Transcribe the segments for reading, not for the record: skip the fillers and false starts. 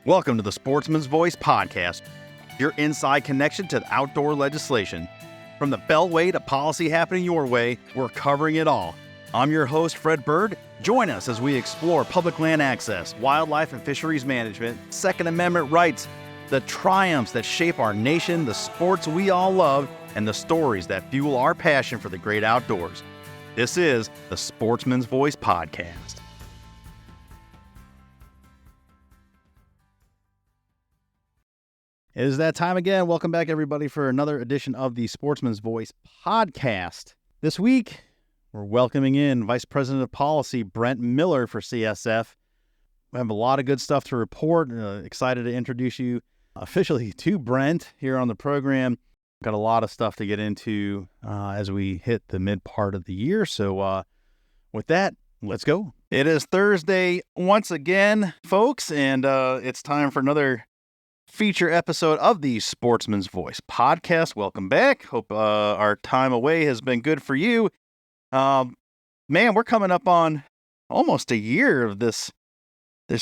Welcome to the Sportsman's Voice podcast, your inside connection to outdoor legislation. From the Beltway to policy happening your way, we're covering it all. I'm your host, Fred Bird. Join us as we explore public land access, wildlife and fisheries management, Second Amendment rights, the triumphs that shape our nation, the sports we all love, and the stories that fuel our passion for the great outdoors. This is the Sportsman's Voice podcast. It is that time again. Welcome back, everybody, for another edition of the Sportsman's Voice podcast. This week, we're welcoming in Vice President of Policy, Brent Miller for CSF. We have a lot of good stuff to report. Excited to introduce you officially to Brent here on the program. Got a lot of stuff to get into as we hit the mid part of the year. So with that, let's go. It is Thursday once again, folks, and it's time for another feature episode of the Sportsman's Voice podcast. Welcome back. Hope our time away has been good for you. Man, we're coming up on almost a year of this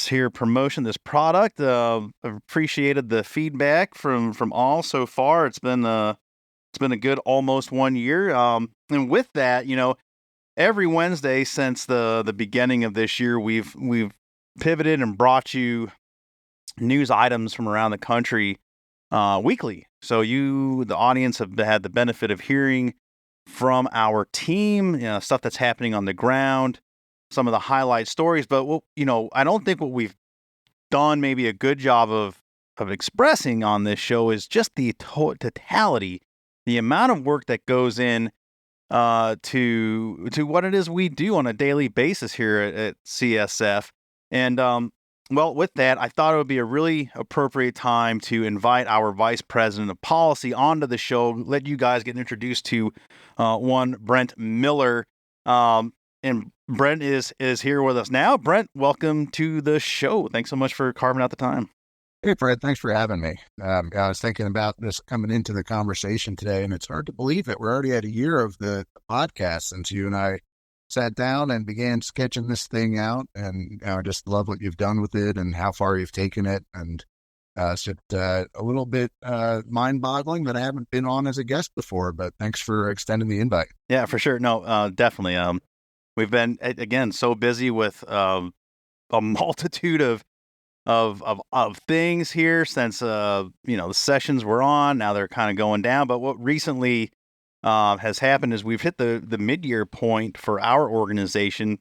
here promotion, this product. I've appreciated the feedback from all so far. It's been a good almost 1 year. And with that, every Wednesday since the beginning of this year, we've pivoted and brought you news items from around the country weekly. So you, the audience, have had the benefit of hearing from our team, stuff that's happening on the ground, some of the highlight stories. But, I don't think what we've done maybe a good job of expressing on this show is just the totality, the amount of work that goes in to what it is we do on a daily basis here at CSF. And, well, with that, I thought it would be a really appropriate time to invite our Vice President of Policy onto the show, let you guys get introduced to one Brent Miller. And Brent is here with us now. Brent, welcome to the show. Thanks so much for carving out the time. Hey, Fred, thanks for having me. I was thinking about this coming into the conversation today, and it's hard to believe it. We're already at a year of the podcast since you and I sat down and began sketching this thing out, and I just love what you've done with it and how far you've taken it. And it's just a little bit mind-boggling that I haven't been on as a guest before, but thanks for extending the invite. Yeah, for sure. No, definitely. We've been, again, so busy with a multitude of things here since, the sessions were on. Now they're kind of going down. But what recently has happened is we've hit the mid-year point for our organization.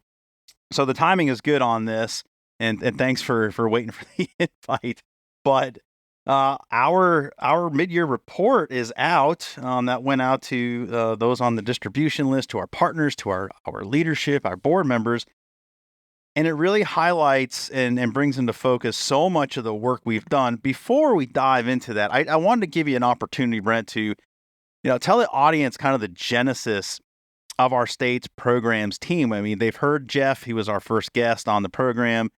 So the timing is good on this. And thanks for waiting for the invite. But our mid-year report is out. That went out to those on the distribution list, to our partners, to our leadership, our board members. And it really highlights and brings into focus so much of the work we've done. Before we dive into that, I wanted to give you an opportunity, Brent, to tell the audience kind of the genesis of our state's programs team. I mean, they've heard Jeff. He was our first guest on the program.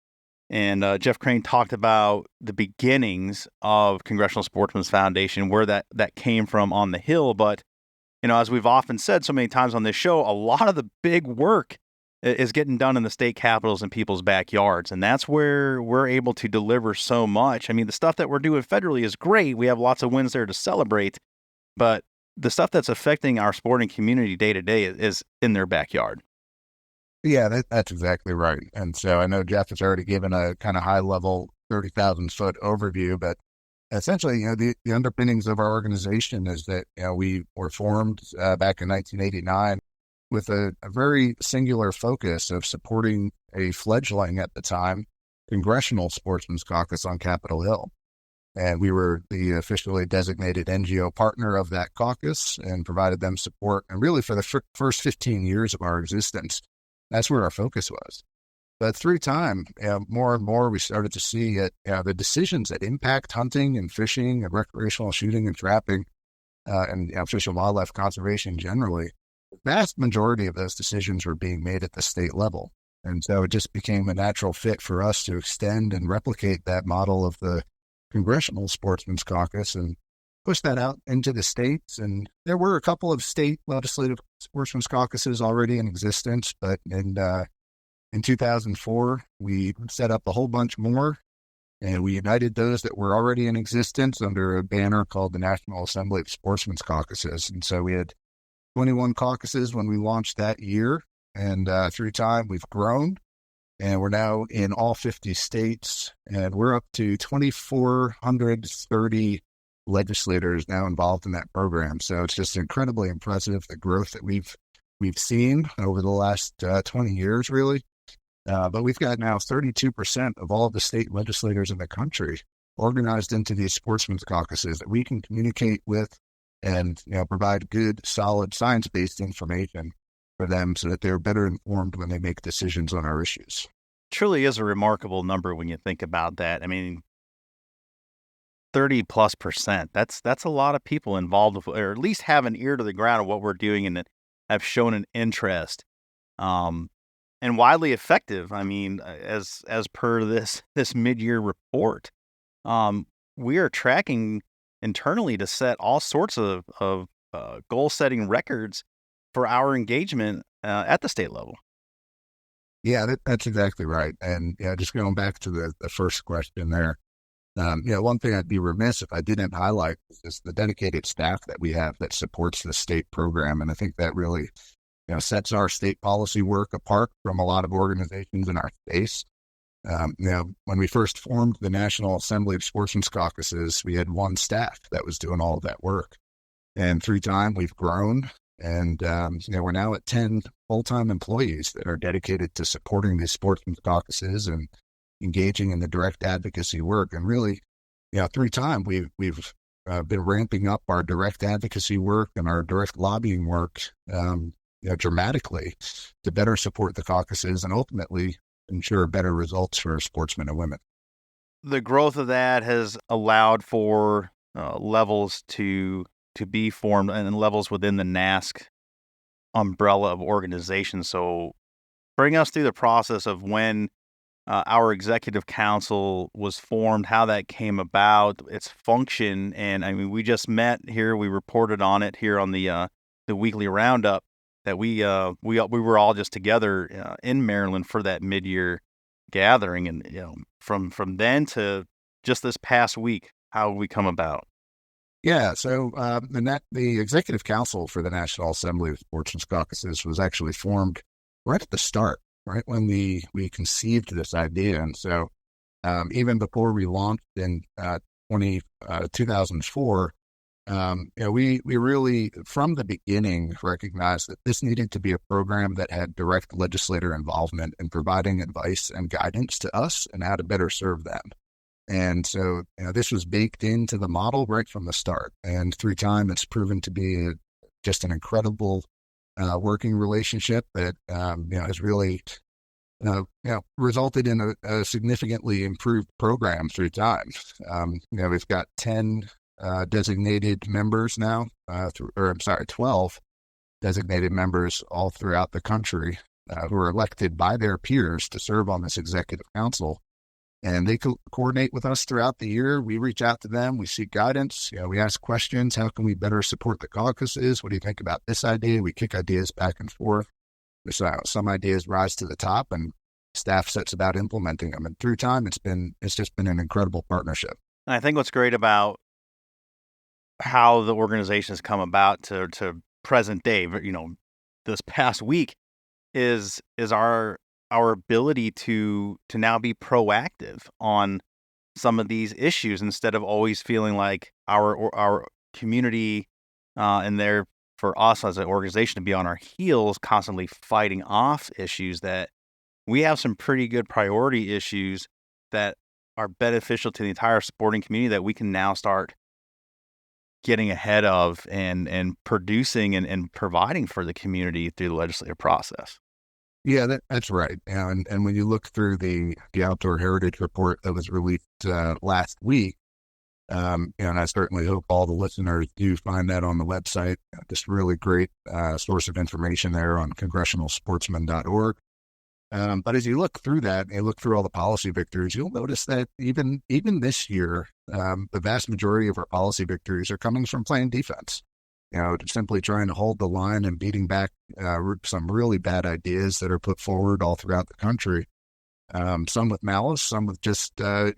And Jeff Crane talked about the beginnings of Congressional Sportsmen's Foundation, where that came from on the Hill. But, as we've often said so many times on this show, a lot of the big work is getting done in the state capitals and people's backyards. And that's where we're able to deliver so much. I mean, the stuff that we're doing federally is great. We have lots of wins there to celebrate. But the stuff that's affecting our sporting community day to day is in their backyard. Yeah, that's exactly right. And so I know Jeff has already given a kind of high level 30,000 foot overview, but essentially, the underpinnings of our organization is that, we were formed back in 1989 with a very singular focus of supporting a fledgling at the time Congressional Sportsmen's Caucus on Capitol Hill. And we were the officially designated NGO partner of that caucus and provided them support. And really for the first 15 years of our existence, that's where our focus was. But through time, more and more, we started to see the decisions that impact hunting and fishing and recreational shooting and trapping and fish and wildlife conservation generally. The vast majority of those decisions were being made at the state level. And so it just became a natural fit for us to extend and replicate that model of the Congressional Sportsmen's Caucus and push that out into the states. And there were a couple of state legislative sportsmen's caucuses already in existence, but in 2004, we set up a whole bunch more. And we united those that were already in existence under a banner called the National Assembly of Sportsmen's Caucuses. And so we had 21 caucuses when we launched that year. And through time, we've grown. And we're now in all 50 states. And we're up to 2,430 legislators now involved in that program. So it's just incredibly impressive, the growth that we've seen over the last 20 years, really. But we've got now 32% of all of the state legislators in the country organized into these sportsmen's caucuses that we can communicate with and provide good, solid, science-based information for them so that they're better informed when they make decisions on our issues. Truly is a remarkable number when you think about that. I mean, 30+%. That's a lot of people involved with, or at least have an ear to the ground of what we're doing and that have shown an interest. And widely effective. I mean, as per this mid-year report, we are tracking internally to set all sorts of goal-setting records for our engagement at the state level. Yeah, that's exactly right. And just going back to the first question there, one thing I'd be remiss if I didn't highlight is the dedicated staff that we have that supports the state program, and I think that really sets our state policy work apart from a lot of organizations in our space. When we first formed the National Assembly of Sportsmen's Caucuses, we had one staff that was doing all of that work. And through time, we've grown, and we're now at 10 full-time employees that are dedicated to supporting these sportsmen's caucuses and engaging in the direct advocacy work. And really, through time, we've been ramping up our direct advocacy work and our direct lobbying work dramatically to better support the caucuses and ultimately ensure better results for sportsmen and women. The growth of that has allowed for levels to be formed and levels within the NASC umbrella of organizations. So bring us through the process of when our executive council was formed, how that came about, its function. And I mean, we just met here. We reported on it here on the weekly roundup. That we were all just together in Maryland for that mid-year gathering, and from then to just this past week, how we come about? Yeah, so the Executive Council for the National Assembly of Sportsmen's Caucuses was actually formed right at the start, right when we conceived this idea, and so even before we launched in 2004. We really, from the beginning, recognized that this needed to be a program that had direct legislator involvement in providing advice and guidance to us and how to better serve them. And so this was baked into the model right from the start. And through time, it's proven to be just an incredible working relationship that has really resulted in a significantly improved program through time. We've got 10 designated members now, 12 designated members all throughout the country who are elected by their peers to serve on this executive council. And they coordinate with us throughout the year. We reach out to them. We seek guidance. We ask questions. How can we better support the caucuses? What do you think about this idea? We kick ideas back and forth. Some ideas rise to the top, and staff sets about implementing them. And through time, it's just been an incredible partnership. And I think what's great about how the organization has come about to present day, this past week is our ability to now be proactive on some of these issues instead of always feeling like our community and there for us as an organization to be on our heels, constantly fighting off issues. That we have some pretty good priority issues that are beneficial to the entire sporting community that we can now start getting ahead of and producing and providing for the community through the legislative process. Yeah, that's right. And when you look through the Outdoor Heritage Report that was released last week, and I certainly hope all the listeners do find that on the website. Just really great source of information there on congressionalsportsmen.org. But as you look through that, and you look through all the policy victories, you'll notice that even this year, the vast majority of our policy victories are coming from playing defense. Simply trying to hold the line and beating back some really bad ideas that are put forward all throughout the country. some with malice, some with just, a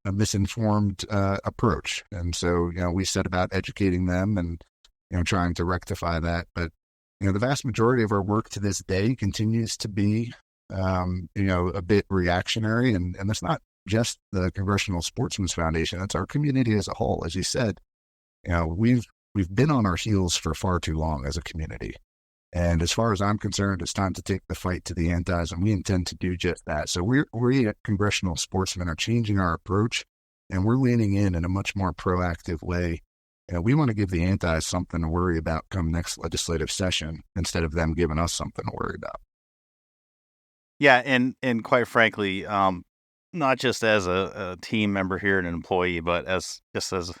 misinformed approach. And so, we set about educating them and, trying to rectify that. But, the vast majority of our work to this day continues to be, a bit reactionary. And that's not just the Congressional Sportsmen's Foundation. It's our community as a whole. As you said, we've been on our heels for far too long as a community. And as far as I'm concerned, it's time to take the fight to the antis, and we intend to do just that. So we at Congressional Sportsmen are changing our approach, and we're leaning in a much more proactive way. We want to give the antis something to worry about come next legislative session instead of them giving us something to worry about. Yeah, and quite frankly, not just as a team member here and an employee, but as a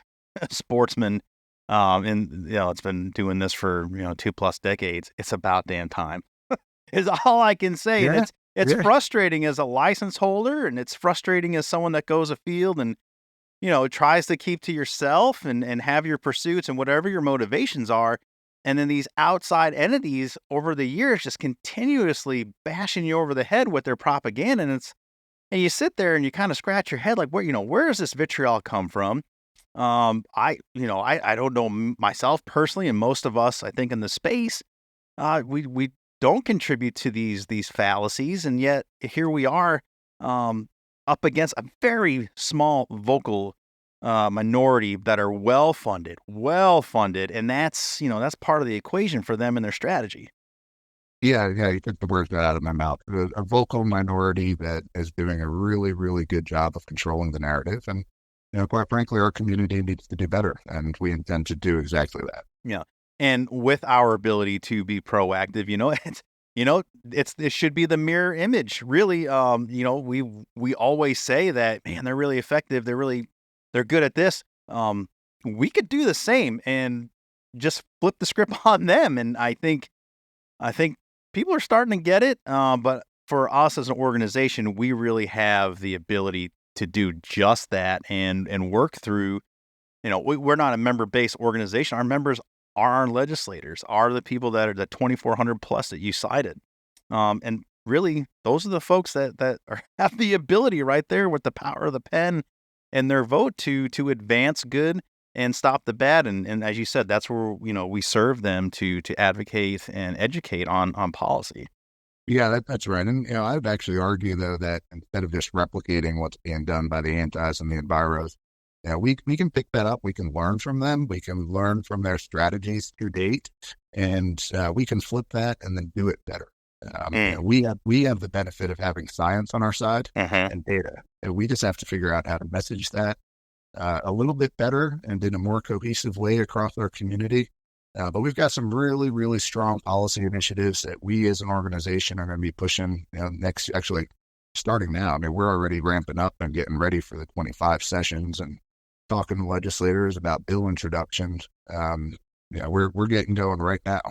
sportsman. And it's been doing this for 2+ decades. It's about damn time. Is all I can say. Yeah, And it's frustrating as a license holder, and it's frustrating as someone that goes afield and tries to keep to yourself and have your pursuits and whatever your motivations are, and then these outside entities over the years just continuously bashing you over the head with their propaganda, and you sit there and you kind of scratch your head like, where does this vitriol come from? I don't know myself personally, and most of us, I think, in the space, we don't contribute to these fallacies, and yet here we are, up against a very small vocal minority that are well funded, and that's part of the equation for them and their strategy. Yeah, you took the words right out of my mouth. A vocal minority that is doing a really, really good job of controlling the narrative, and quite frankly, our community needs to do better, and we intend to do exactly that. Yeah. And with our ability to be proactive, it should be the mirror image. Really, we always say that, man, they're really effective. They're good at this. We could do the same and just flip the script on them. And I think people are starting to get it. But for us as an organization, we really have the ability to do just that and work through, we're not a member-based organization. Our members are our legislators, are the people that are the 2,400 plus that you cited. And really, those are the folks that have the ability right there with the power of the pen and their vote to advance good and stop the bad. And as you said, that's where, we serve them to advocate and educate on policy. Yeah, that's right. And, I would actually argue, though, that instead of just replicating what's being done by the antis and the enviros, we can pick that up. We can learn from them. We can learn from their strategies to date, and we can flip that and then do it better. We have the benefit of having science on our side and data. And we just have to figure out how to message that a little bit better and in a more cohesive way across our community. But we've got some really, really strong policy initiatives that we as an organization are going to be pushing actually starting now. I mean, we're already ramping up and getting ready for the 25 sessions and talking to legislators about bill introductions. We're getting going right now.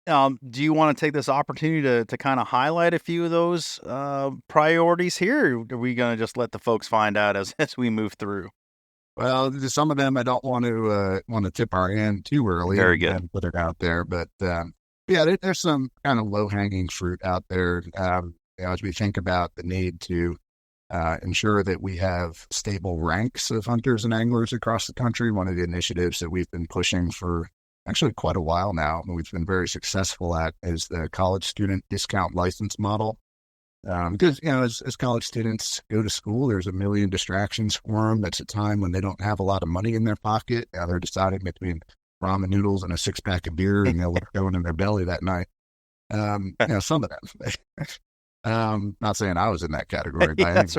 Do you want to take this opportunity to kind of highlight a few of those priorities here? Or are we going to just let the folks find out as we move through? Well, some of them I don't want to tip our hand too early. Very good. And put it out there, but there's some kind of low hanging fruit out there. As we think about the need to ensure that we have stable ranks of hunters and anglers across the country. One of the initiatives that we've been pushing for actually quite a while now, and we've been very successful at, is the college student discount license model. Because, as college students go to school, there's a million distractions for them. That's a time when they don't have a lot of money in their pocket. They're deciding between ramen noodles and a 6-pack of beer, and they'll let going in their belly that night. Some of them. Not saying I was in that category by any means.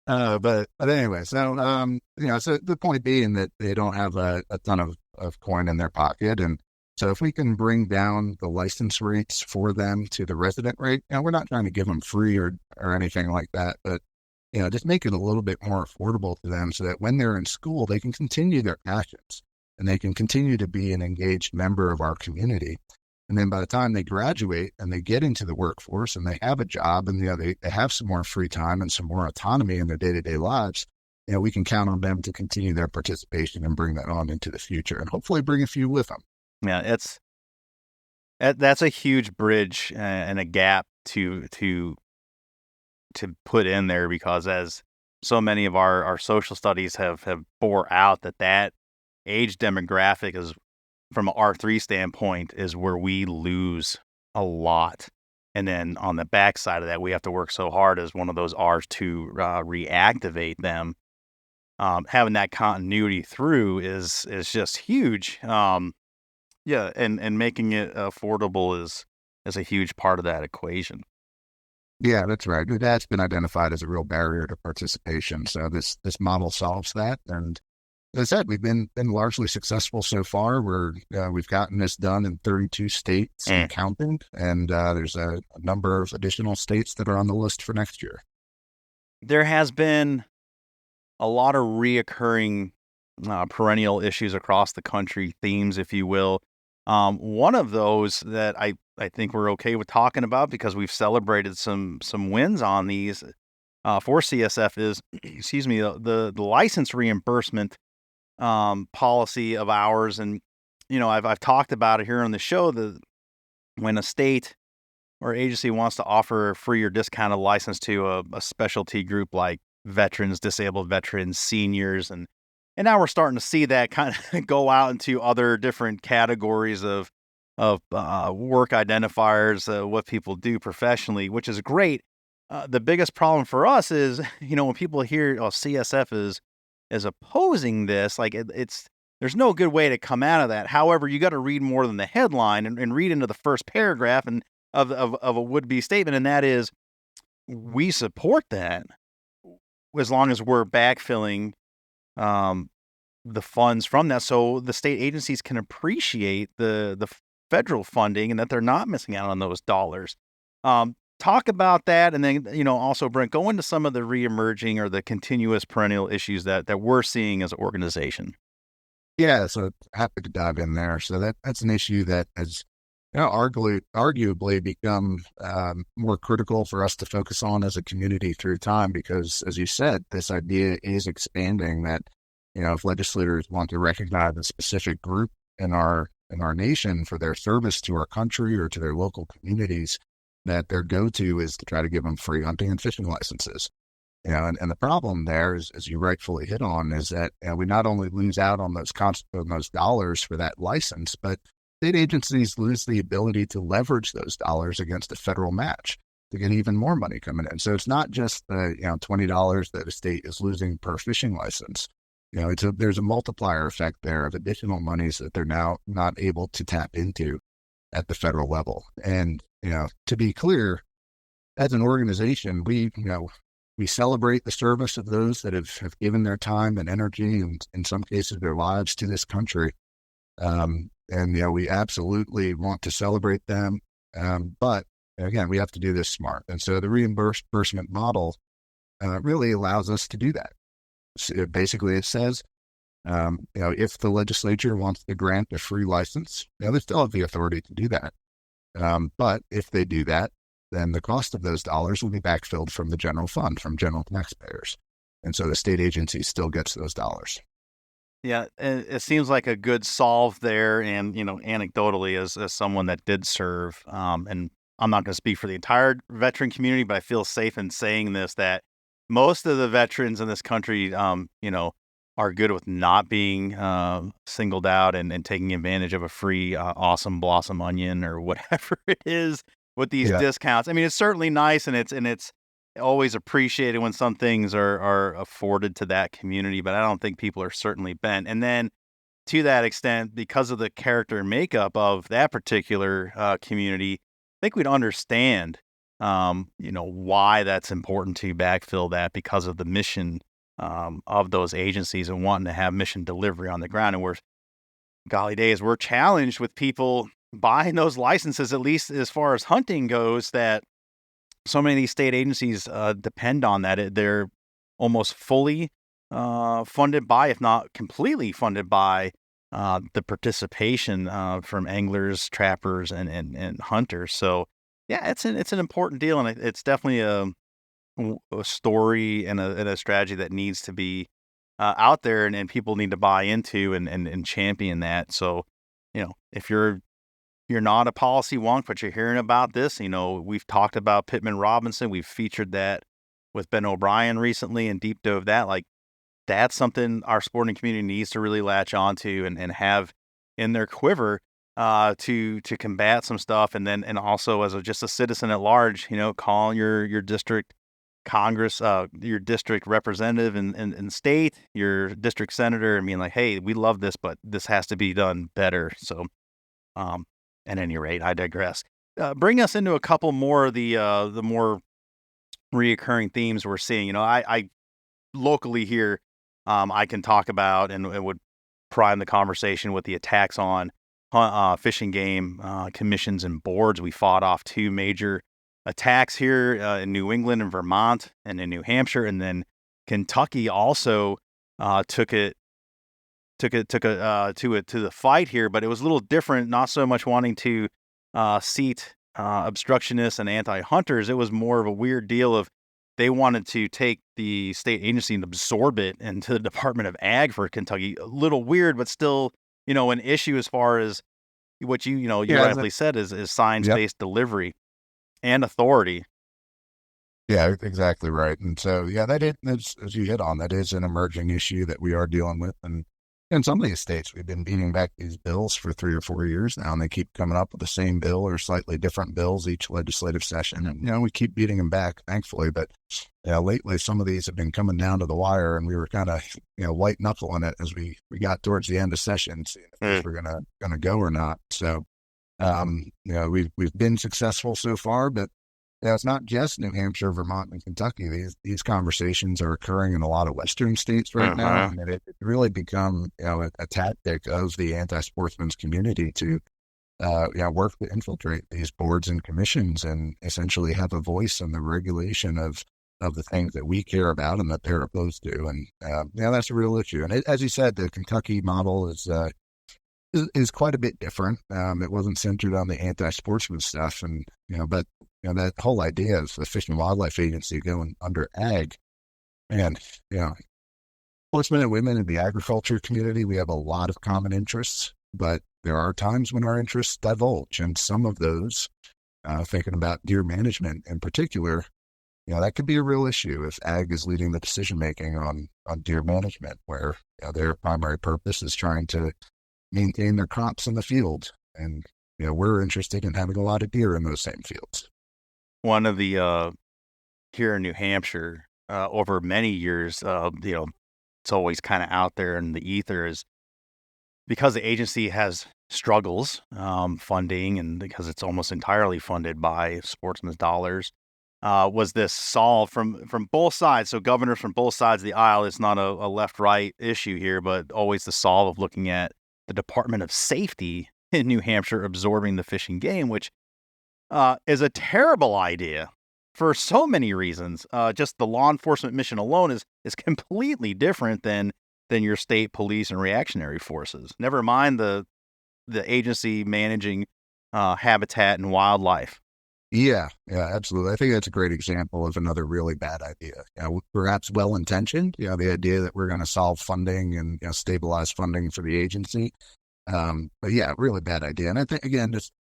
But anyway, so the point being that they don't have a ton of coin in their pocket, and so if we can bring down the license rates for them to the resident rate, we're not trying to give them free or anything like that, but just make it a little bit more affordable to them so that when they're in school, they can continue their passions and they can continue to be an engaged member of our community. And then by the time they graduate and they get into the workforce and they have a job and they have some more free time and some more autonomy in their day-to-day lives, we can count on them to continue their participation and bring that on into the future and hopefully bring a few with them. Yeah, that's a huge bridge and a gap to to put in there, because as so many of our social studies have bore out, that age demographic is, from an R3 standpoint, is where we lose a lot. And then on the backside of that, we have to work so hard as one of those R's to reactivate them. Having that continuity through is just huge. Yeah, and making it affordable is a huge part of that equation. Yeah, that's right. That's been identified as a real barrier to participation. So this model solves that. And as I said, we've been largely successful so far. We've gotten this done in 32 states and counting, and there's a number of additional states that are on the list for next year. There has been a lot of reoccurring perennial issues across the country, themes, if you will. One of those that I think we're okay with talking about, because we've celebrated some wins on these for CSF, is excuse me, the license reimbursement policy of ours. And I've talked about it here on the show, that when a state or agency wants to offer a free or discounted license to a specialty group like veterans, disabled veterans, seniors, and now we're starting to see that kind of go out into other different categories of work identifiers, what people do professionally, which is great. The biggest problem for us is, when people hear, CSF is opposing this, like it's there's no good way to come out of that. However, you got to read more than the headline, and read into the first paragraph and of a would-be statement, and that is, we support that as long as we're backfilling the funds from that, so the state agencies can appreciate the federal funding, and that they're not missing out on those dollars. Talk about that, and then also, Brent, go into some of the reemerging or the continuous perennial issues that we're seeing as an organization. Yeah, so happy to dive in there. So that's an issue that has arguably become more critical for us to focus on as a community through time, because, as you said, this idea is expanding that, if legislators want to recognize a specific group in our nation for their service to our country or to their local communities, that their go-to is to try to give them free hunting and fishing licenses. And the problem there is, as you rightfully hit on, is that we not only lose out on those dollars for that license, but state agencies lose the ability to leverage those dollars against a federal match to get even more money coming in. So it's not just the $20 that a state is losing per fishing license. There's a multiplier effect there of additional monies that they're now not able to tap into at the federal level. And to be clear, as an organization, we celebrate the service of those that have given their time and energy, and in some cases their lives, to this country. And we absolutely want to celebrate them. But again, we have to do this smart. And so the reimbursement model really allows us to do that. So basically, it says, if the legislature wants to grant a free license, they still have the authority to do that. But if they do that, then the cost of those dollars will be backfilled from the general fund, from general taxpayers. And so the state agency still gets those dollars. Yeah, it seems like a good solve there. And, anecdotally, as someone that did serve, and I'm not going to speak for the entire veteran community, but I feel safe in saying this, that most of the veterans in this country, are good with not being singled out and taking advantage of a free awesome blossom onion or whatever it is with these discounts. I mean, it's certainly nice, and it's always appreciated when some things are afforded to that community, but I don't think people are certainly bent. And then to that extent, because of the character and makeup of that particular community, I think we'd understand, why that's important to backfill that, because of the mission of those agencies and wanting to have mission delivery on the ground. And golly days, we're challenged with people buying those licenses, at least as far as hunting goes, that so many of these state agencies depend on that. They're almost fully funded by, if not completely funded by, the participation from anglers, trappers, and hunters. So yeah, it's an important deal, and it's definitely a story and a strategy that needs to be out there, and people need to buy into and champion that. So, if you're not a policy wonk, but you're hearing about this, we've talked about Pittman Robinson. We've featured that with Ben O'Brien recently and deep dove that. Like, that's something our sporting community needs to really latch onto and have in their quiver to combat some stuff. And also as just a citizen at large, calling your district Congress, your district representative in state, your district senator, and being like, hey, we love this, but this has to be done better. So, at any rate, I digress. Bring us into a couple more of the more reoccurring themes we're seeing. I locally here, I can talk about and would prime the conversation with the attacks on fishing game commissions and boards. We fought off two major attacks here in New England and Vermont and in New Hampshire, and then Kentucky also took it to the fight here, but it was a little different. Not so much wanting to seat obstructionists and anti-hunters. It was more of a weird deal of they wanted to take the state agency and absorb it into the Department of Ag for Kentucky. A little weird, but still, an issue as far as what you rightly said is science-based delivery and authority. Yeah, exactly right. And so, that's, as you hit on, that is an emerging issue that we are dealing with. And in some of these states, we've been beating back these bills for 3 or 4 years now, and they keep coming up with the same bill or slightly different bills each legislative session. And, we keep beating them back, thankfully. But, lately, some of these have been coming down to the wire, and we were kind of, white knuckling it as we got towards the end of session, seeing if we're going to go or not. So, we've been successful so far, but it's not just New Hampshire, Vermont, and Kentucky. These conversations are occurring in a lot of Western states right now, and it really become a tactic of the anti-sportsmen's community to work to infiltrate these boards and commissions and essentially have a voice in the regulation of the things that we care about and that they're opposed to. And that's a real issue. And as you said, the Kentucky model is quite a bit different. It wasn't centered on the anti-sportsman stuff, and but that whole idea of the Fish and Wildlife Agency going under ag, and sportsmen and women in the agriculture community, we have a lot of common interests, but there are times when our interests divulge, and some of those, thinking about deer management in particular, that could be a real issue if ag is leading the decision making on deer management, where their primary purpose is trying to maintain their crops in the field. And, we're interested in having a lot of deer in those same fields. One of the, here in New Hampshire, over many years, it's always kind of out there in the ether, is because the agency has struggles, funding, and because it's almost entirely funded by sportsmen's dollars, was this solved from both sides. So governors from both sides of the aisle, it's not a left-right issue here, but always the solve of looking at the Department of Safety in New Hampshire absorbing the fishing game, which is a terrible idea for so many reasons. Just the law enforcement mission alone is completely different than your state police and reactionary forces. Never mind the agency managing habitat and wildlife. Yeah, absolutely. I think that's a great example of another really bad idea. Perhaps well-intentioned, the idea that we're going to solve funding and stabilize funding for the agency. But really bad idea. And I think, again, just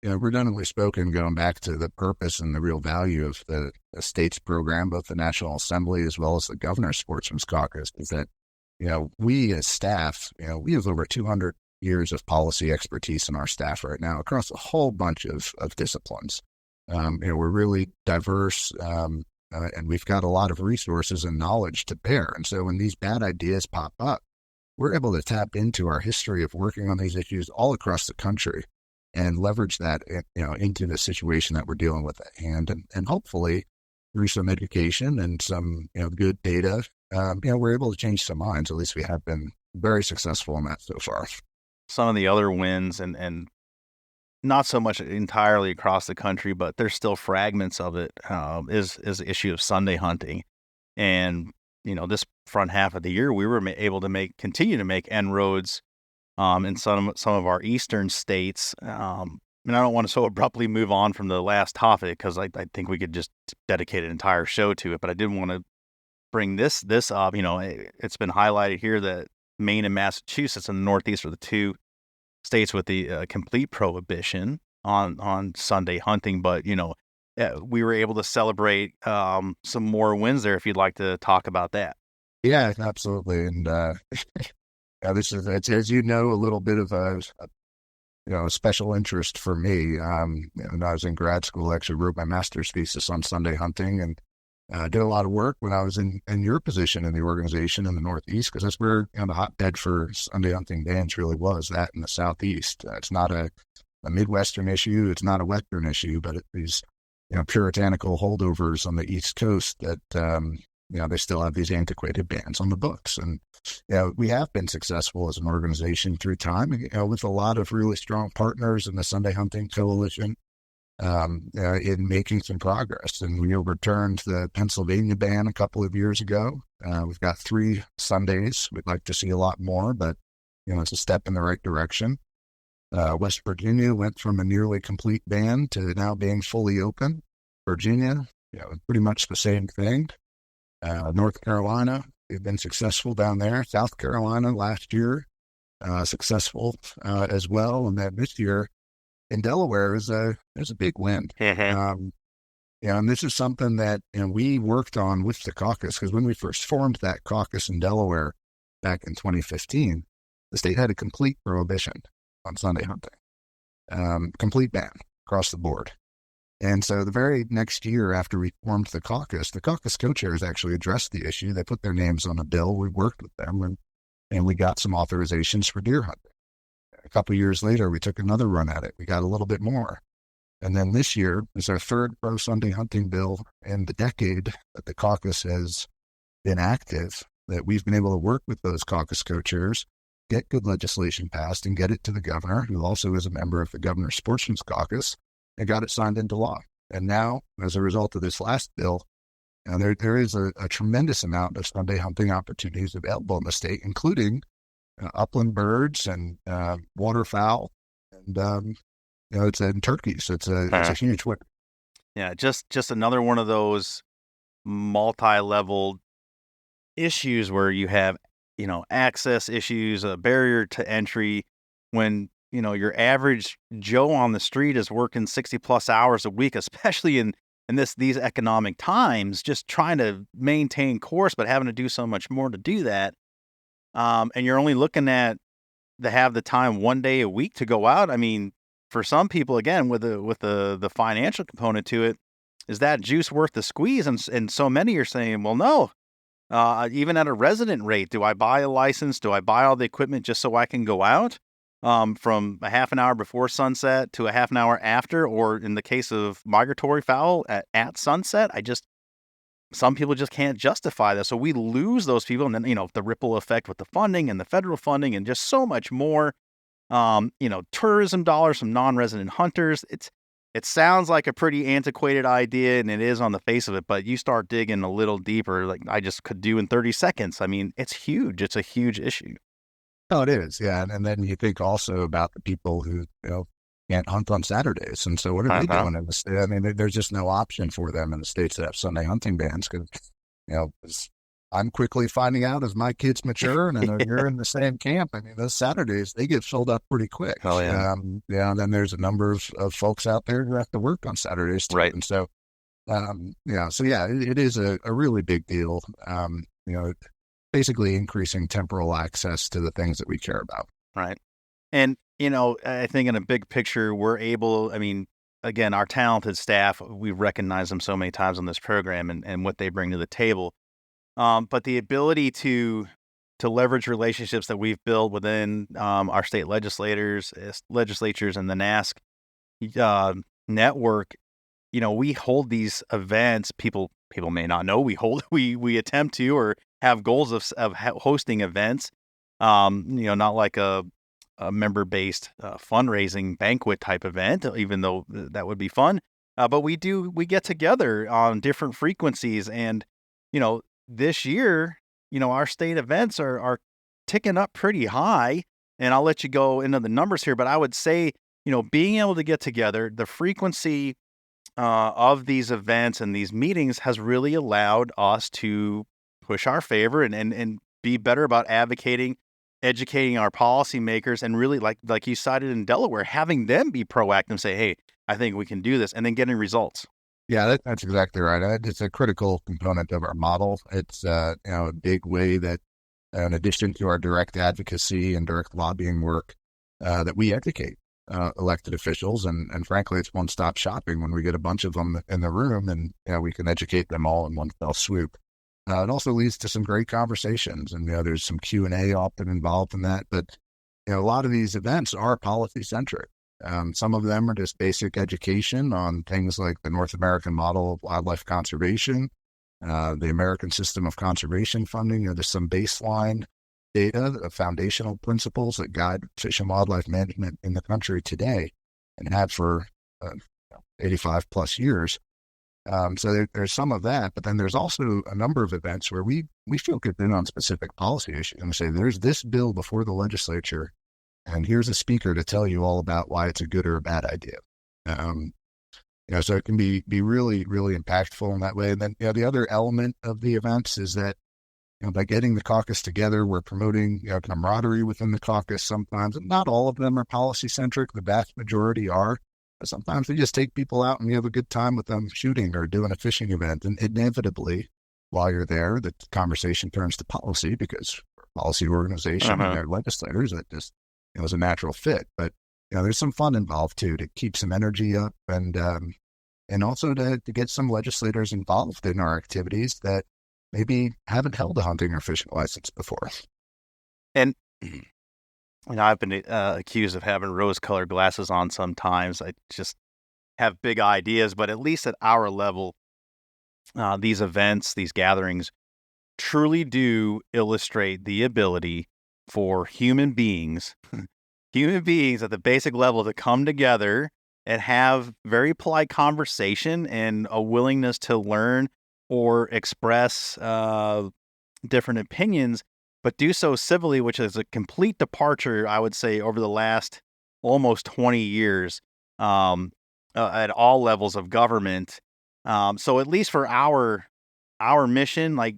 redundantly spoken, going back to the purpose and the real value of the state's program, both the National Assembly as well as the Governor's Sportsmen's Caucus, is that, we as staff, we have over 200 years of policy expertise in our staff right now across a whole bunch of disciplines. We're really diverse, and we've got a lot of resources and knowledge to bear. And so when these bad ideas pop up, we're able to tap into our history of working on these issues all across the country and leverage that, into the situation that we're dealing with at hand. And hopefully through some education and some, good data, we're able to change some minds. At least we have been very successful in that so far. Some of the other wins, and not so much entirely across the country, but there's still fragments of it, is the issue of Sunday hunting. And, this front half of the year, we were able to continue to make inroads in some of our eastern states. And I don't want to so abruptly move on from the last topic, because I think we could just dedicate an entire show to it. But I did want to bring this up. It's been highlighted here that Maine and Massachusetts in the Northeast are the two states with the complete prohibition on Sunday hunting. But, we were able to celebrate some more wins there. If you'd like to talk about that. Yeah, absolutely. And yeah, this is, as you know, a little bit of a special interest for me. When I was in grad school, I actually wrote my master's thesis on Sunday hunting, and did a lot of work when I was in your position in the organization in the Northeast, because that's where the hotbed for Sunday hunting bans really was, that in the Southeast. It's not a Midwestern issue. It's not a Western issue, but these puritanical holdovers on the East Coast that they still have these antiquated bans on the books. And we have been successful as an organization through time, with a lot of really strong partners in the Sunday Hunting Coalition, in making some progress. And we overturned the Pennsylvania ban a couple of years ago. We've got 3 Sundays. We'd like to see a lot more, but it's a step in the right direction. West Virginia went from a nearly complete ban to now being fully open. Virginia, pretty much the same thing. North Carolina, they've been successful down there. South Carolina last year, successful as well. And then this year in Delaware is a big win. And this is something that we worked on with the caucus, because when we first formed that caucus in Delaware back in 2015, the state had a complete prohibition on Sunday hunting, complete ban across the board. And so the very next year after we formed the caucus co-chairs actually addressed the issue. They put their names on a bill. We worked with them, and we got some authorizations for deer hunting. A couple of years later, we took another run at it. We got a little bit more. And then this year is our third pro-Sunday hunting bill in the decade that the caucus has been active, that we've been able to work with those caucus co-chairs, get good legislation passed, and get it to the governor, who also is a member of the Governor's Sportsmen's Caucus, and got it signed into law. And now, as a result of this last bill, there is a tremendous amount of Sunday hunting opportunities available in the state, including upland birds and waterfowl, and it's in turkeys. So it's a huge win. Yeah, just another one of those multi-level issues where you have access issues, a barrier to entry, when your average Joe on the street is working 60 plus hours a week, especially in these economic times, just trying to maintain course, but having to do so much more to do that. And you're only looking at to have the time one day a week to go out. I mean, for some people, again, with the financial component to it, is that juice worth the squeeze? And so many are saying, well, no. Even at a resident rate, do I buy a license? Do I buy all the equipment just so I can go out? From a half an hour before sunset to a half an hour after, or in the case of migratory fowl at sunset, some people just can't justify that. So we lose those people. And then, the ripple effect with the funding and the federal funding and just so much more, tourism dollars from non-resident hunters. It sounds like a pretty antiquated idea, and it is on the face of it, but you start digging a little deeper, like I just could do in 30 seconds. I mean, it's huge. It's a huge issue. Oh, it is, yeah. And then you think also about the people who can't hunt on Saturdays, and so what are they doing in the state? I mean, there's just no option for them in the states that have Sunday hunting bans, because I'm quickly finding out as my kids mature, and you're in the same camp. I mean, those Saturdays they get filled up pretty quick. Oh yeah, and then there's a number of folks out there who have to work on Saturdays too. Right, and so it is a really big deal. Basically increasing temporal access to the things that we care about. Right. And, I think in a big picture, we're able, again, our talented staff, we recognize them so many times on this program and what they bring to the table. But the ability to leverage relationships that we've built within our state legislatures and the NASC network, we hold these events. People may not know we attempt to or have goals of hosting events, not like a member-based fundraising banquet type event, even though that would be fun. But we get together on different frequencies. And, this year, our state events are ticking up pretty high. And I'll let you go into the numbers here, but I would say, being able to get together, the frequency of these events and these meetings has really allowed us to push our favor and be better about advocating, educating our policymakers, and really, like you cited in Delaware, having them be proactive and say, hey, I think we can do this, and then getting results. Yeah, that's exactly right. It's a critical component of our model. It's a big way that, in addition to our direct advocacy and direct lobbying work, that we educate elected officials, and frankly, it's one-stop shopping when we get a bunch of them in the room, and we can educate them all in one fell swoop. It also leads to some great conversations, and there's some Q&A often involved in that. But a lot of these events are policy centric. Some of them are just basic education on things like the North American model of wildlife conservation, the American system of conservation funding. There's some baseline data, the foundational principles that guide fish and wildlife management in the country today and have for 85 plus years. So there's some of that, but then there's also a number of events where we focus in on specific policy issues and say, there's this bill before the legislature, and here's a speaker to tell you all about why it's a good or a bad idea. So it can be really, really impactful in that way. And then the other element of the events is that by getting the caucus together, we're promoting camaraderie within the caucus sometimes, and not all of them are policy centric. The vast majority are. Sometimes we just take people out and we have a good time with them shooting or doing a fishing event. And inevitably, while you're there, the conversation turns to policy because we're a policy organization and they're legislators. That just is a natural fit. But there's some fun involved too to keep some energy up and also to get some legislators involved in our activities that maybe haven't held a hunting or fishing license before. And I've been accused of having rose-colored glasses on sometimes. I just have big ideas, but at least at our level, these events, these gatherings, truly do illustrate the ability for human beings at the basic level to come together and have very polite conversation and a willingness to learn or express different opinions, but do so civilly, which is a complete departure, I would say, over the last almost 20 years at all levels of government. So at least for our mission, like,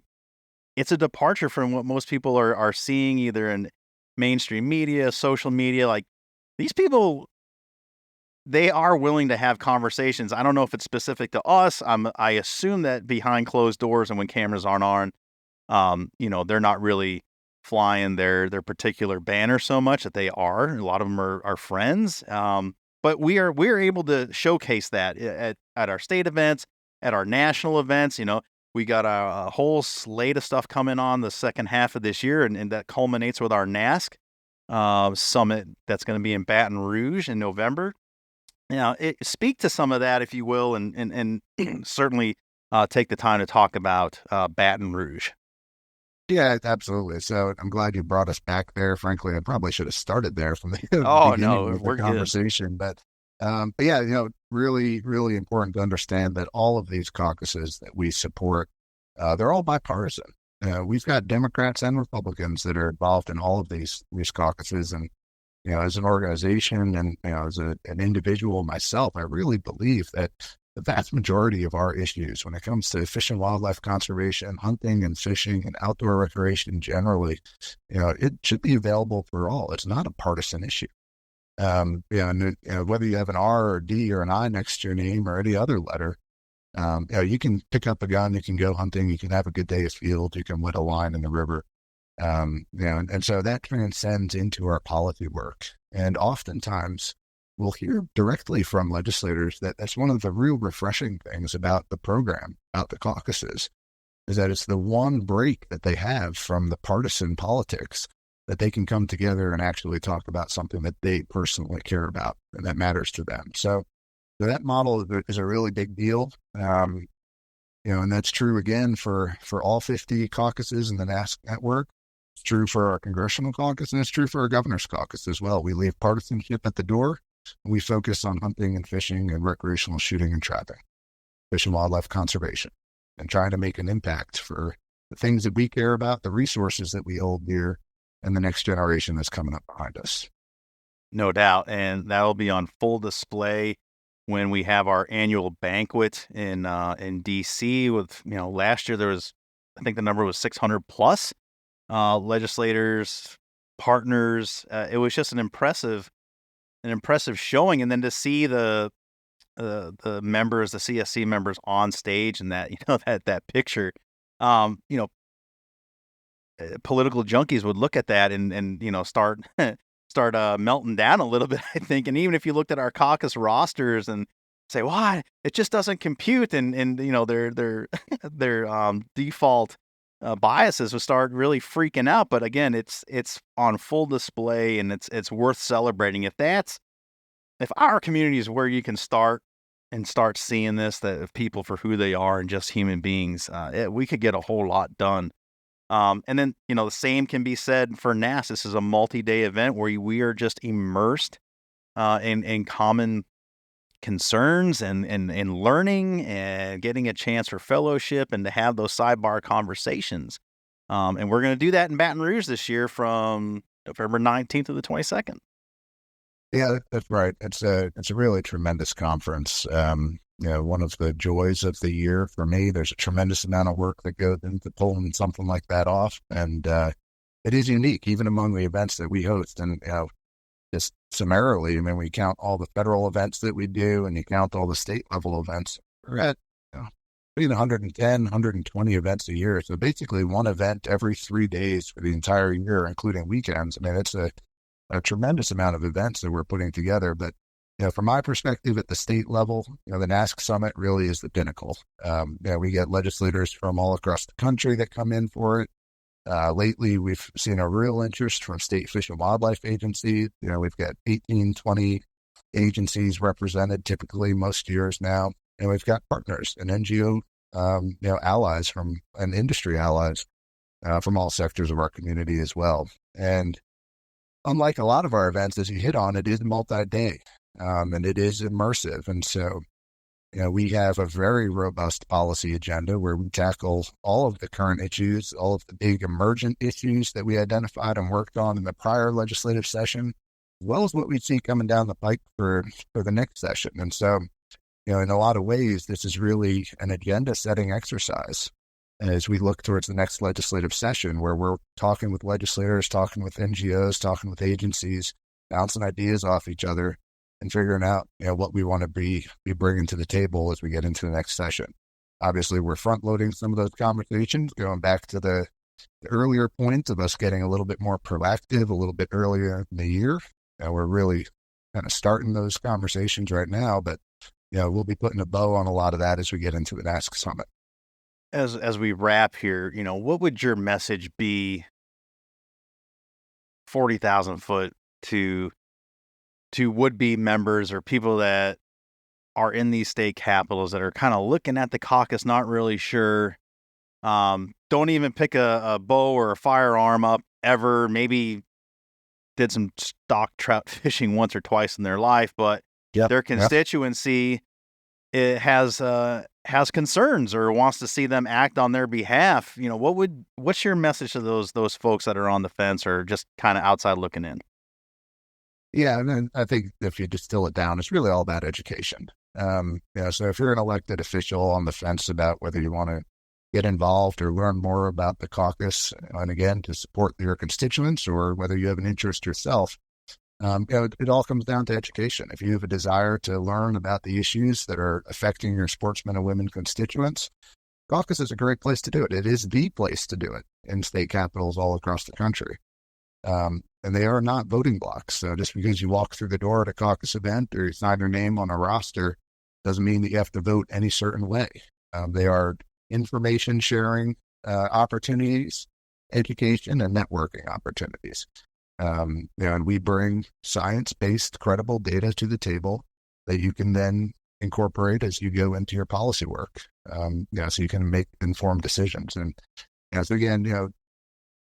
it's a departure from what most people are seeing either in mainstream media, social media. Like, these people, they are willing to have conversations. I don't know if it's specific to us. I assume that behind closed doors and when cameras aren't on, they're not really flying their particular banner so much that they are. A lot of them are friends. But we're able to showcase that at our state events, at our national events. We got a whole slate of stuff coming on the second half of this year, and that culminates with our NASC summit that's going to be in Baton Rouge in November. Speak to some of that, if you will, and certainly take the time to talk about Baton Rouge. Yeah, absolutely. So I'm glad you brought us back there. Frankly, I probably should have started there from the beginning of the conversation. But yeah, really, really important to understand that all of these caucuses that we support, they're all bipartisan. We've got Democrats and Republicans that are involved in all of these caucuses. And, as an organization and, as an individual myself, I really believe that the vast majority of our issues when it comes to fish and wildlife conservation, hunting and fishing and outdoor recreation generally, it should be available for all. It's not a partisan issue. And whether you have an R or a D or an I next to your name or any other letter, you can pick up a gun, you can go hunting, you can have a good day afield, you can wet a line in the river. And so that transcends into our policy work. And oftentimes we'll hear directly from legislators that that's one of the real refreshing things about the program, about the caucuses, is that it's the one break that they have from the partisan politics that they can come together and actually talk about something that they personally care about and that matters to them. So that model is a really big deal. And that's true again for all 50 caucuses in the NASC network. It's true for our congressional caucus, and it's true for our governor's caucus as well. We leave partisanship at the door. We focus on hunting and fishing and recreational shooting and trapping, fish and wildlife conservation, and trying to make an impact for the things that we care about, the resources that we hold dear, and the next generation that's coming up behind us. No doubt. And that'll be on full display when we have our annual banquet in DC with, last year there was, I think the number was 600 plus legislators, partners. It was just an impressive showing. And then to see the the members, the CSC members on stage, and that that picture, political junkies would look at that and start melting down a little bit, I think. And even if you looked at our caucus rosters and say, "Why it just doesn't compute," and their their default biases would start really freaking out. But again, it's on full display, and it's worth celebrating. If our community is where you can start seeing this, that of people for who they are and just human beings, we could get a whole lot done. And then, the same can be said for NAS. This is a multi-day event where we are just immersed in common concerns and learning and getting a chance for fellowship and to have those sidebar conversations. And we're going to do that in Baton Rouge this year from November 19th to the 22nd. Yeah, that's right. It's a really tremendous conference. One of the joys of the year for me. There's a tremendous amount of work that goes into pulling something like that off, and it is unique even among the events that we host. And just summarily, we count all the federal events that we do, and you count all the state level events. We're at between 110, 120 events a year. So basically, one event every 3 days for the entire year, including weekends. It's a tremendous amount of events that we're putting together. But from my perspective at the state level, the NASC Summit really is the pinnacle. We get legislators from all across the country that come in for it. Lately, we've seen a real interest from state fish and wildlife agencies. We've got 18, 20 agencies represented typically most years now. And we've got partners and NGO, allies and industry allies from all sectors of our community as well. And unlike a lot of our events, as you hit on, it is multi-day. And it is immersive. And so, we have a very robust policy agenda where we tackle all of the current issues, all of the big emergent issues that we identified and worked on in the prior legislative session, as well as what we see coming down the pike for the next session. And so, in a lot of ways, this is really an agenda-setting exercise as we look towards the next legislative session, where we're talking with legislators, talking with NGOs, talking with agencies, bouncing ideas off each other, and figuring out, what we want to be bringing to the table as we get into the next session. Obviously, we're front-loading some of those conversations, going back to the earlier point of us getting a little bit more proactive, a little bit earlier in the year. We're really kind of starting those conversations right now, but we'll be putting a bow on a lot of that as we get into the NASC Summit. As we wrap here, what would your message be 40,000 foot to would-be members or people that are in these state capitals that are kind of looking at the caucus, not really sure, don't even pick a bow or a firearm up ever, maybe did some stock trout fishing once or twice in their life, but their constituency it has concerns or wants to see them act on their behalf. What's your message to those folks that are on the fence or just kind of outside looking in? Yeah, and then I think if you distill it down, it's really all about education. So if you're an elected official on the fence about whether you want to get involved or learn more about the caucus, and again, to support your constituents, or whether you have an interest yourself, it all comes down to education. If you have a desire to learn about the issues that are affecting your sportsmen and women constituents, caucus is a great place to do it. It is the place to do it in state capitals all across the country. And they are not voting blocks. So just because you walk through the door at a caucus event or you sign your name on a roster doesn't mean that you have to vote any certain way. They are information sharing opportunities, education, and networking opportunities. And we bring science-based, credible data to the table that you can then incorporate as you go into your policy work. So you can make informed decisions. And so again,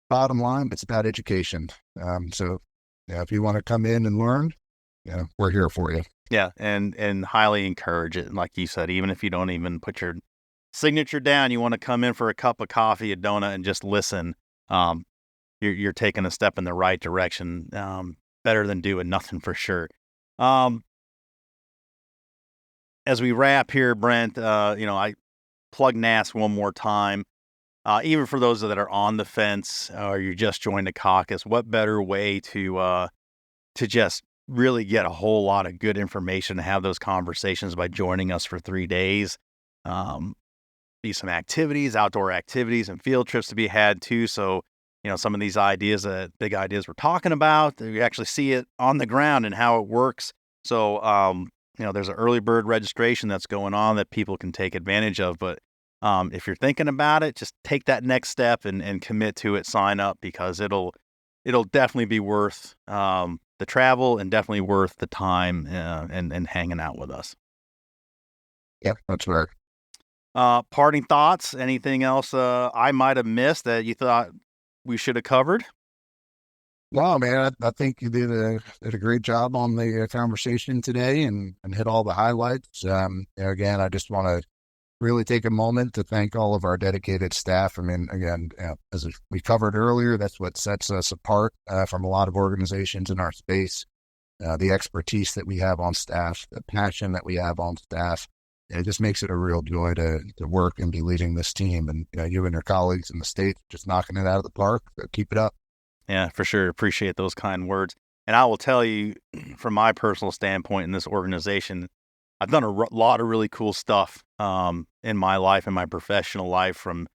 bottom line, it's about education. If you want to come in and learn, we're here for you. Yeah, and highly encourage it. Like you said, even if you don't even put your signature down, you want to come in for a cup of coffee, a donut, and just listen. You're taking a step in the right direction. Better than doing nothing for sure. As we wrap here, Brent, I plug NAS one more time. Even for those that are on the fence or you just joined the caucus, what better way to just really get a whole lot of good information to have those conversations by joining us for 3 days. Be some activities, outdoor activities, and field trips to be had too. So, some of these ideas, big ideas we're talking about, you actually see it on the ground and how it works. So, there's an early bird registration that's going on that people can take advantage of. But if you're thinking about it, just take that next step and commit to it, sign up, because it'll definitely be worth the travel and definitely worth the time and hanging out with us. Yep, that's right. Parting thoughts, anything else I might have missed that you thought we should have covered? Well, man, I think you did a great job on the conversation today and hit all the highlights. Again, I just want to really take a moment to thank all of our dedicated staff. I mean, again, as we covered earlier, that's what sets us apart from a lot of organizations in our space. The expertise that we have on staff, the passion that we have on staff. It just makes it a real joy to work and be leading this team. And you and your colleagues in the state just knocking it out of the park. So keep it up. Yeah, for sure. Appreciate those kind words. And I will tell you, from my personal standpoint in this organization, I've done a lot of really cool stuff in my life, in my professional life, from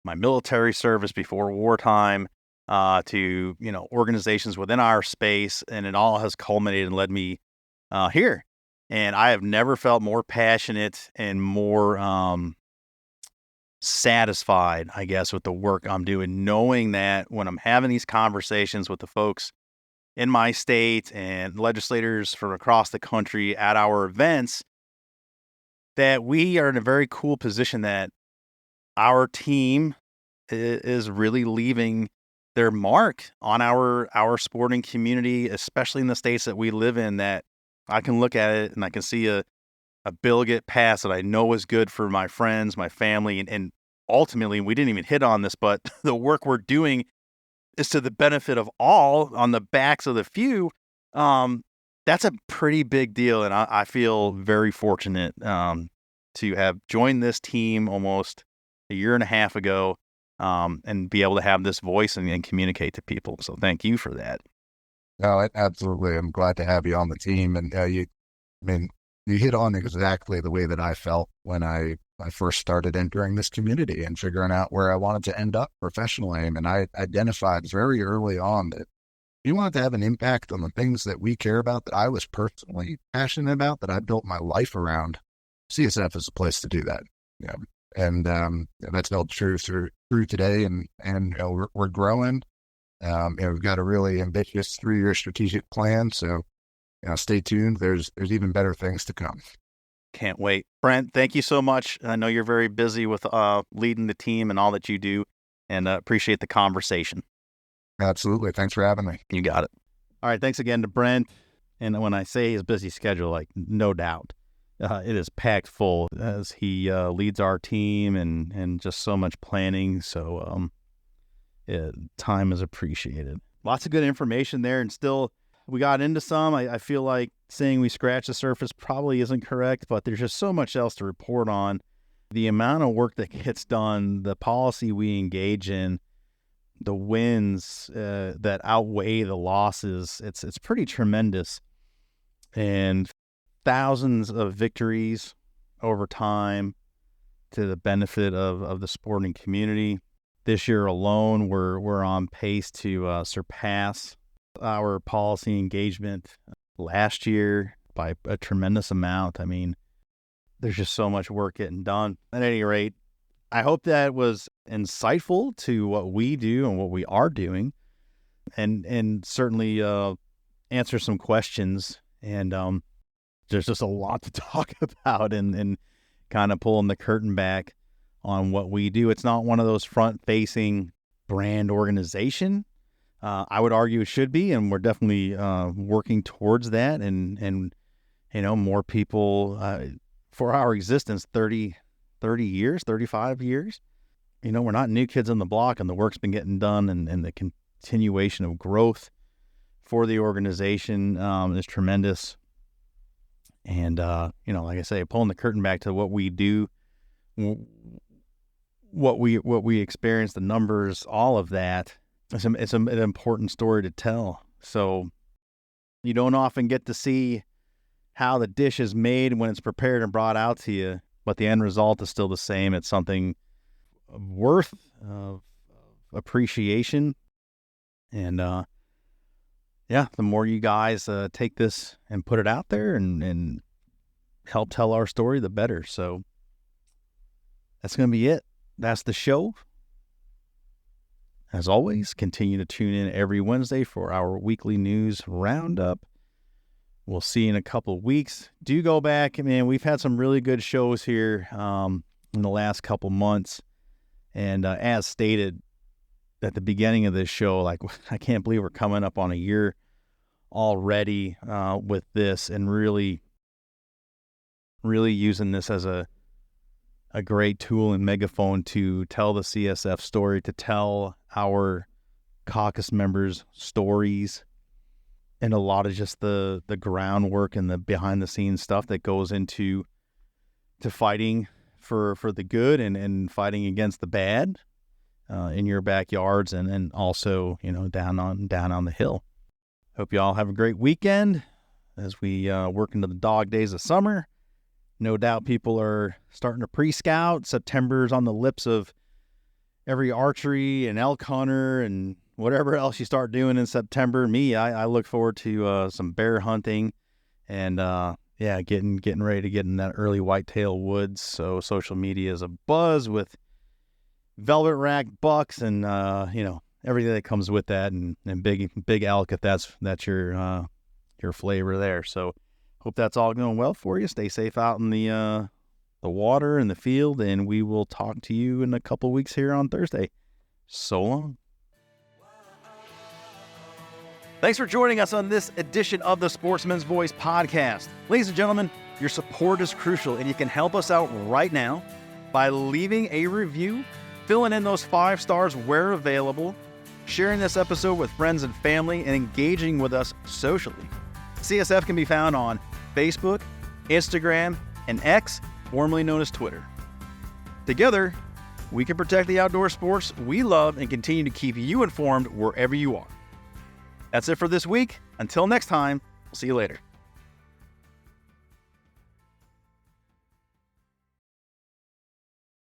my military service before wartime to, organizations within our space. And it all has culminated and led me here. And I have never felt more passionate and more satisfied, I guess, with the work I'm doing, knowing that when I'm having these conversations with the folks in my state and legislators from across the country at our events, that we are in a very cool position that our team is really leaving their mark on our sporting community, especially in the states that we live in, that I can look at it and I can see a bill get passed that I know is good for my friends, my family, and ultimately, we didn't even hit on this, but the work we're doing is to the benefit of all on the backs of the few. That's a pretty big deal, and I feel very fortunate to have joined this team almost a year and a half ago and be able to have this voice and communicate to people. So thank you for that. No, absolutely. I'm glad to have you on the team. And you hit on exactly the way that I felt when I first started entering this community and figuring out where I wanted to end up professionally. And I identified very early on that you wanted to have an impact on the things that we care about, that I was personally passionate about, that I built my life around. CSF is a place to do that. Yeah. And that's held true through today. And we're growing. We've got a really ambitious 3-year strategic plan. So stay tuned. There's even better things to come. Can't wait. Brent, thank you so much. I know you're very busy with leading the team and all that you do, and appreciate the conversation. Absolutely. Thanks for having me. You got it. All right. Thanks again to Brent. And when I say his busy schedule, like, no doubt, it is packed full as he leads our team and just so much planning. So time is appreciated. Lots of good information there, and still we got into some. I feel like saying we scratched the surface probably isn't correct, but there's just so much else to report on. The amount of work that gets done, the policy we engage in, the wins that outweigh the losses, it's pretty tremendous. And thousands of victories over time to the benefit of the sporting community. This year alone, we're on pace to surpass our policy engagement last year by a tremendous amount. I mean, there's just so much work getting done. At any rate, I hope that was insightful to what we do and what we are doing, and certainly answer some questions. And there's just a lot to talk about and kind of pulling the curtain back on what we do. It's not one of those front-facing brand organization. I would argue it should be, and we're definitely working towards that. And more people for our existence, 30 years, 35 years. We're not new kids on the block, and the work's been getting done, and the continuation of growth for the organization is tremendous. And, like I say, pulling the curtain back to what we do, what we experience, the numbers, all of that, it's an important story to tell. So You don't often get to see how the dish is made when it's prepared and brought out to you, but the end result is still the same. It's something worth of appreciation. And the more you guys take this and put it out there and help tell our story, the better. So that's going to be it. That's the show. As always, continue to tune in every Wednesday for our weekly news roundup. We'll see you in a couple of weeks. Do go back. Man, we've had some really good shows here in the last couple months. And as stated at the beginning of this show, like, I can't believe we're coming up on a year already with this, and really using this as a great tool and megaphone to tell the CSF story, to tell our caucus members' stories, and a lot of just the groundwork and the behind the scenes stuff that goes into fighting for the good and fighting against the bad in your backyards and also, down on the hill. Hope you all have a great weekend as we work into the dog days of summer. No doubt people are starting to pre-scout. September's on the lips of every archery and elk hunter and whatever else you start doing in September. I look forward to some bear hunting and getting ready to get in that early whitetail woods. So social media is a buzz with velvet rack bucks and everything that comes with that, and big elk if that's your flavor there. So hope that's all going well for you. Stay safe out in the water and the field, and we will talk to you in a couple weeks here on Thursday. So long. Thanks for joining us on this edition of the Sportsman's Voice podcast. Ladies and gentlemen, your support is crucial, and you can help us out right now by leaving a review, filling in those 5 stars where available, sharing this episode with friends and family, and engaging with us socially. CSF can be found on Facebook, Instagram, and X, formerly known as Twitter. Together, we can protect the outdoor sports we love and continue to keep you informed wherever you are. That's it for this week. Until next time, we'll see you later.